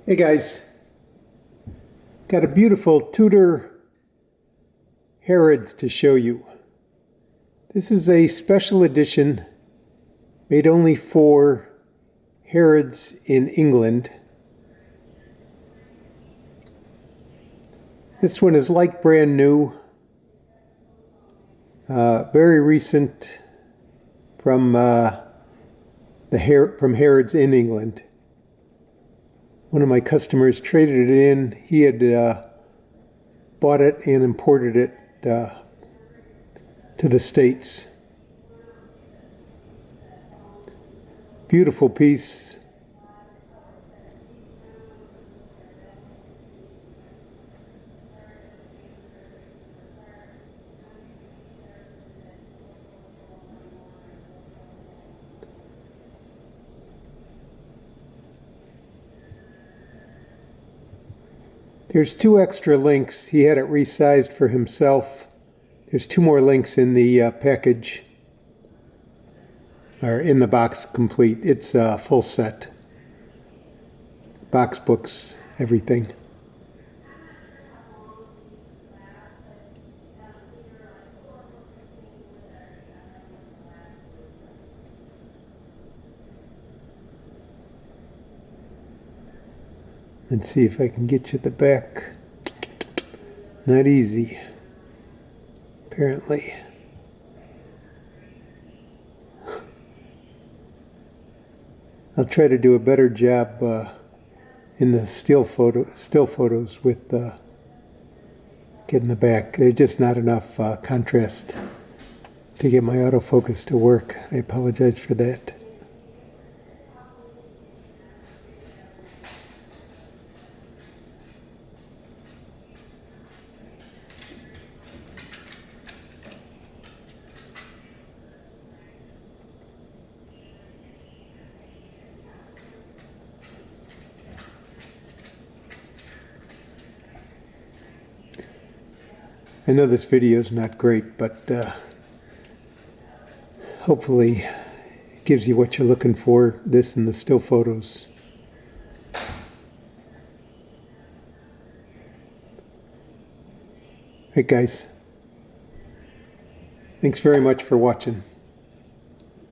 Hey guys, got a beautiful Tudor Harrods to show you. This is a special edition made only for Harrods in England. This one is like brand new, very recent from Harrods in England. One of my customers traded it in. He had bought it and imported it to the States. Beautiful piece. There's 2 extra links. He had it resized for himself. There's 2 more links in the package, or in the box complete. It's a full set. Box, books, everything. Let's see if I can get you the back. Not easy, apparently. I'll try to do a better job in the still photos with getting the back. There's just not enough contrast to get my autofocus to work. I apologize for that. I know this video is not great, but hopefully it gives you what you're looking for, this and the still photos. Hey guys, thanks very much for watching.